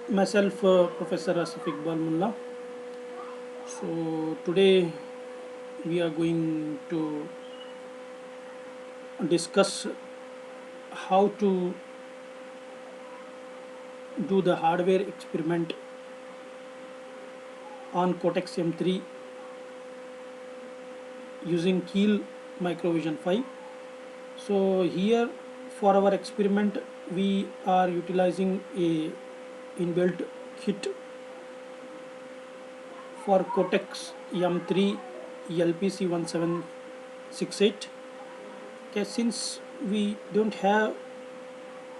Myself, Professor Asif Iqbal Mullah. So today we are going to discuss how to do the hardware experiment on Cortex M3 using Keel Microvision 5. So here for our experiment we are utilizing a inbuilt kit for Cortex M3 LPC1768. Okay, since we don't have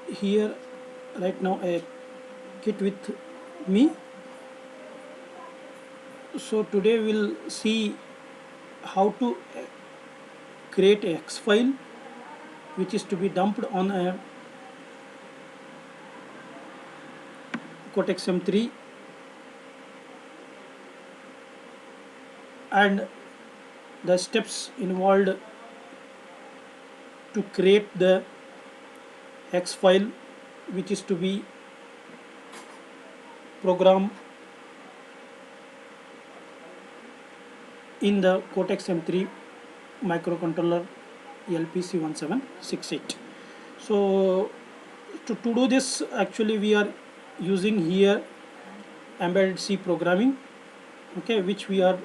here right now a kit with me, so today we'll see how to create a X file which is to be dumped on a Cortex M3, and the steps involved to create the X file which is to be programmed in the Cortex M3 microcontroller LPC1768. So to do this, actually we are using here embedded C programming, okay, which we are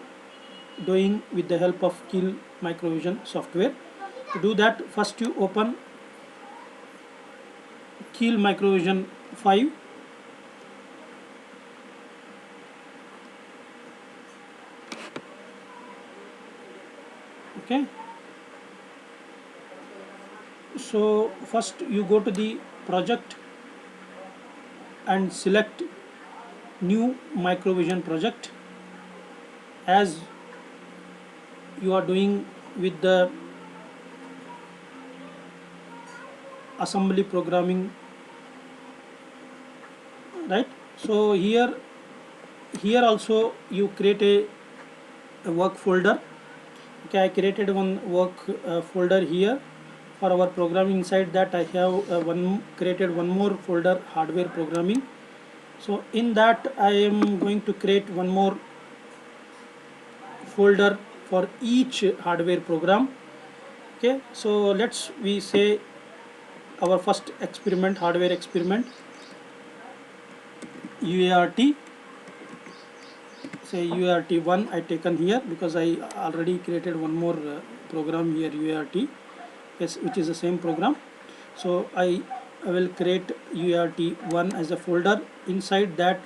doing with the help of Keel Microvision software. To do that, first you open Keel Microvision 5. Okay, so first you go to the project and select new Microvision project, as you are doing with the assembly programming, right? So here also you create a work folder. Okay, I created one work folder here for our programming. Inside that I have created one more folder, hardware programming. So in that I am going to create one more folder for each hardware program. Okay, so we say our first experiment, hardware experiment, UART. Say UART1 I taken here because I already created one more program here, UART, yes, which is the same program. So I will create UART1 as a folder. Inside that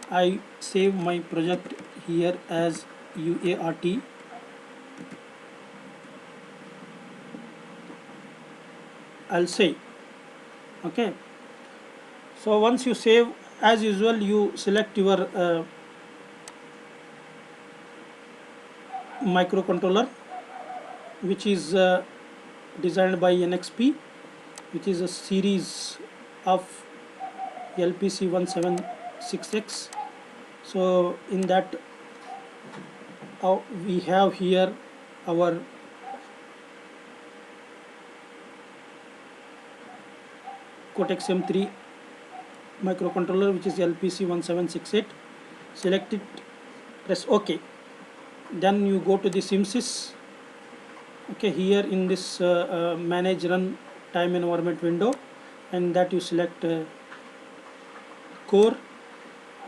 I save my project here as UART. I'll say, okay. So once you save, as usual you select your microcontroller, which is designed by NXP, which is a series of LPC176X. So in that we have here our Cortex M3 microcontroller, which is LPC1768. Select it, press OK. Then you go to the SIMSYS. Okay, here in this manage run time environment window, and that you select core,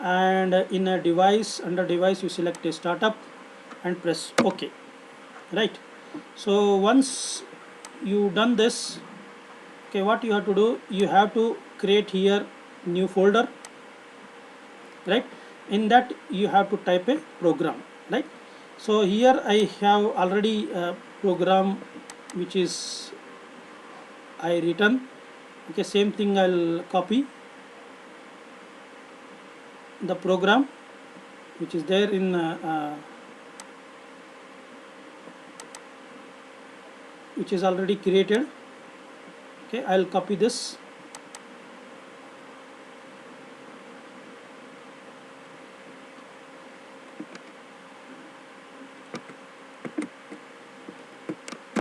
and in a device, under device you select a startup and press OK, right? So once you done this, okay, what you have to do, you have to create here new folder, right? In that you have to type a program, right? So here I have already a program which is I written. Okay, same thing I'll copy the program which is there in which is already created. Okay, I'll copy this.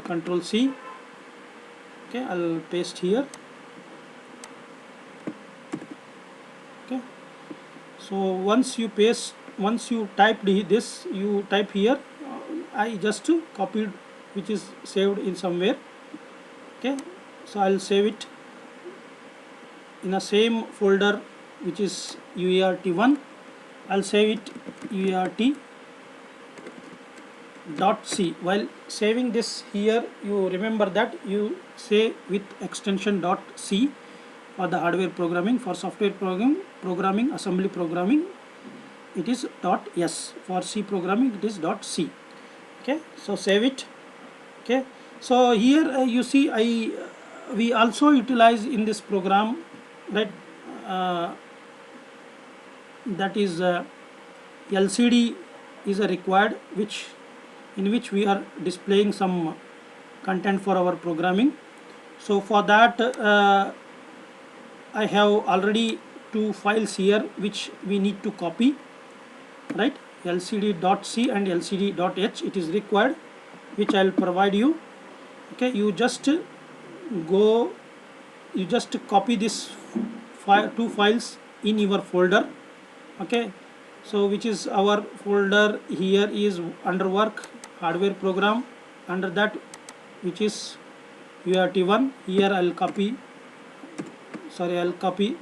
Control C. Okay, I'll paste here. Okay, So once you paste, once you type this, you type here, I just copied, which is saved in somewhere. Okay, so I'll save it in a same folder, which is UART1. I'll save it UART.c. While saving this here, you remember that you say with extension .c for the hardware programming. For software programming, assembly programming, it is .s. For C programming, it is .c. Okay, so save it. Okay, so here you see we also utilize in this program, right, that is LCD is a required, which in which we are displaying some content for our programming. So for that I have already two files here which we need to copy, right, lcd.c and lcd.h. it is required, which I will provide you. Okay, you just copy this two files in your folder. Okay, so which is our folder here is under work hardware program, under that which is UART1. Here I'll copy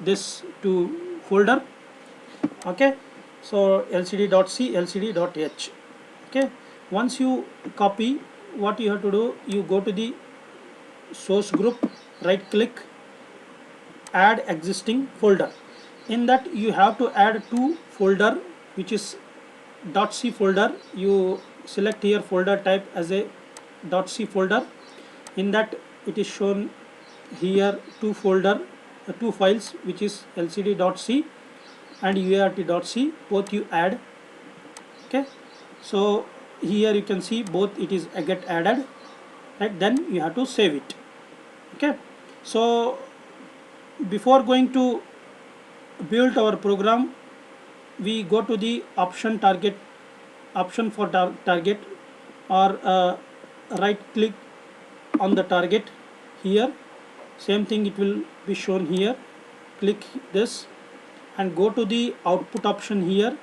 this to folder. Okay, so lcd.c, lcd.h. okay, once you copy, what you have to do, you go to the source group, right click, add existing folder. In that you have to add two folder, which is .c folder. You select here folder type as a .c folder. In that it is shown here two files, which is lcd.c and UART.c, both you add. Okay, so here you can see both it is get added, right, then you have to save it. Okay, so before going to build our program, we go to the option for target, or right click on the target. Here same thing, it will be shown here. Click this and go to the output option here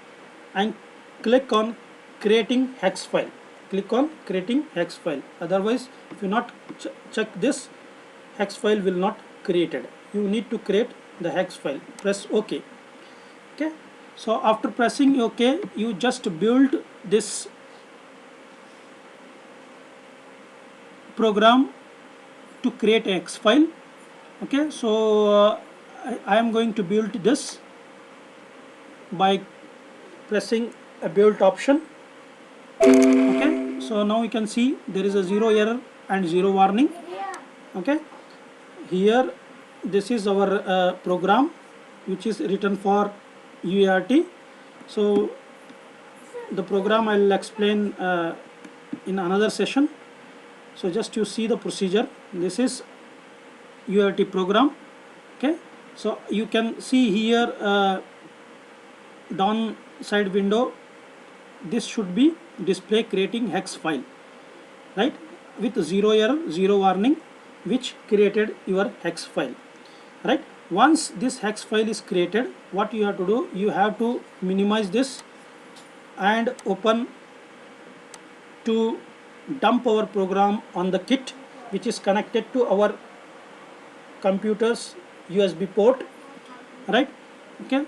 and click on creating hex file. Click on creating hex file. Otherwise, if you not check this, hex file will not created. You need to create the hex file. Press OK. Okay, so after pressing OK, you just build this program to create a hex file. Okay, so I am going to build this by pressing a build option. Okay, so now you can see there is a 0 error and 0 warning. Okay, here this is our program which is written for UART. So the program I will explain in another session. So just you see the procedure. This is UART program. Okay, so you can see here down side window, this should be display creating hex file, right, with 0 error, 0 warning, which created your hex file, right. Once this hex file is created, what you have to do, you have to minimize this and open to dump our program on the kit, which is connected to our computer's USB port, right. Okay,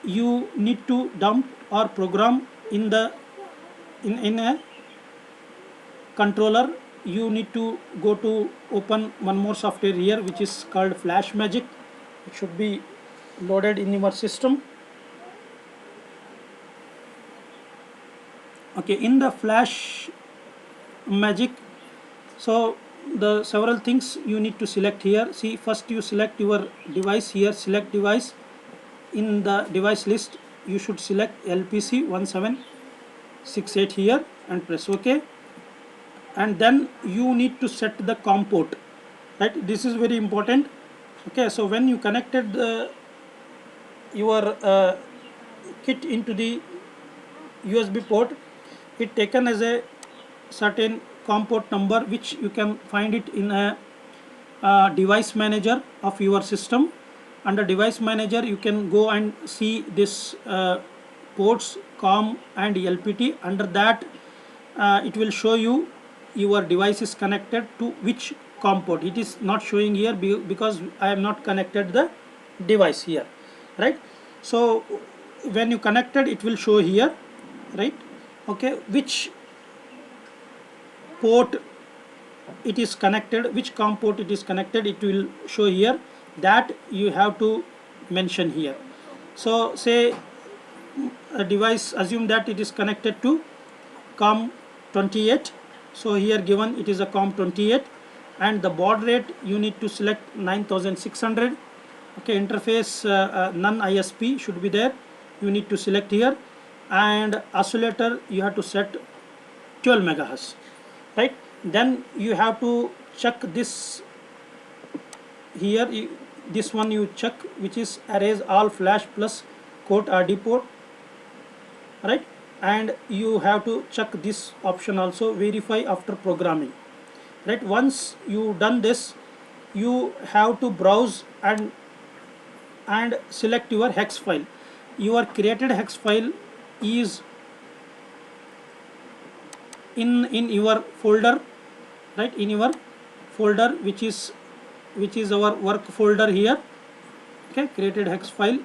you need to dump our program in a controller. You need to go to open one more software here, which is called FlashMagick. It should be loaded in your system. Okay, in the FlashMagick, so the several things you need to select here. See, first you select your device here, select device. In the device list you should select LPC1768 here and press OK. And then you need to set the COM port, right, this is very important. Okay, so when you connected your kit into the USB port, it taken as a certain COM port number, which you can find it in a device manager of your system. under device manager you can go and see this ports COM and LPT. Under that it will show you your device is connected to which COM port. It is not showing here because I am not connected the device here, right? So when you connected, it will show here, right? Okay, which port it is connected, which COM port it is connected, it will show here. That you have to mention here. So say a device, assume that it is connected to COM 28. So here given it is a COM 28, and the baud rate you need to select 9600. Okay, interface none ISP should be there, you need to select here, and oscillator you have to set 12 megahertz, right? Then you have to check this here, this one you check, which is erase all flash plus quote RD port, right? And you have to check this option also, verify after programming, right? Once you done this, you have to browse and select your hex file. Your created hex file is in your folder, right? In your folder, which is our work folder here. Okay, created hex file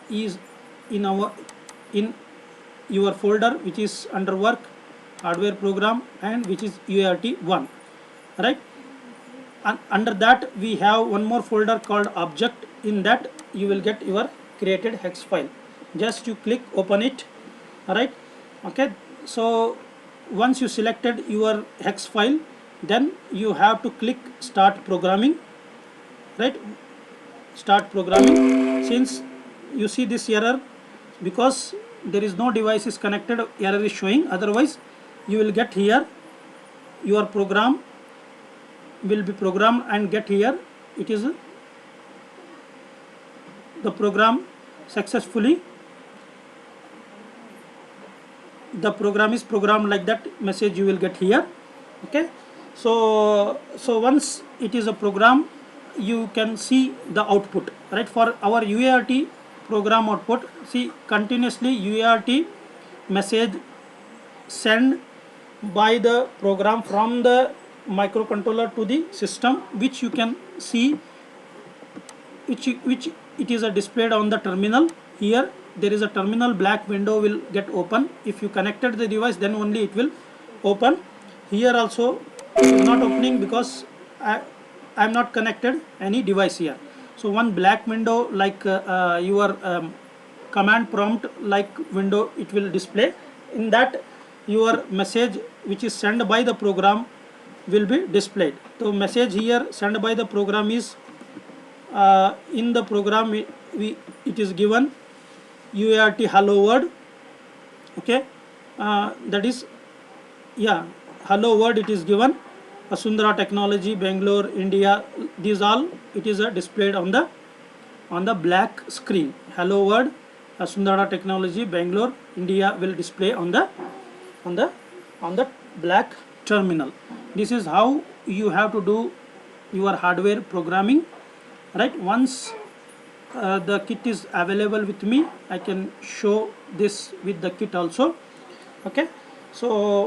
is in your folder, which is under work, hardware program, and which is UART1, right? And under that we have one more folder called object. In that you will get your created hex file. Just you click open it, all right? Okay, so once you selected your hex file, then you have to click start programming, right? Start programming. Since you see this error, because there is no device is connected, error is showing. Otherwise you will get here your program will be programmed and get here it is the program successfully, the program is programmed, like that message you will get here. Okay, so once it is a program, you can see the output, right? For our UART program output, see continuously UART message send by the program from the microcontroller to the system, which you can see, which it is displayed on the terminal. Here there is a terminal, black window will get open. If you connected the device, then only it will open. Here also it is not opening because I am not connected any device here. So one black window, like your command prompt like window, it will display. In that your message which is sent by the program will be displayed. So message here sent by the program is in the program it is given UART hello world. Okay, that is, yeah, hello world it is given. Vasundhara Technology, Bangalore, India, these all it is displayed on the black screen. Hello world, Vasundhara Technology, Bangalore, India will display on the black terminal. This is how you have to do your hardware programming, right? Once the kit is available with me, I can show this with the kit also. Okay, so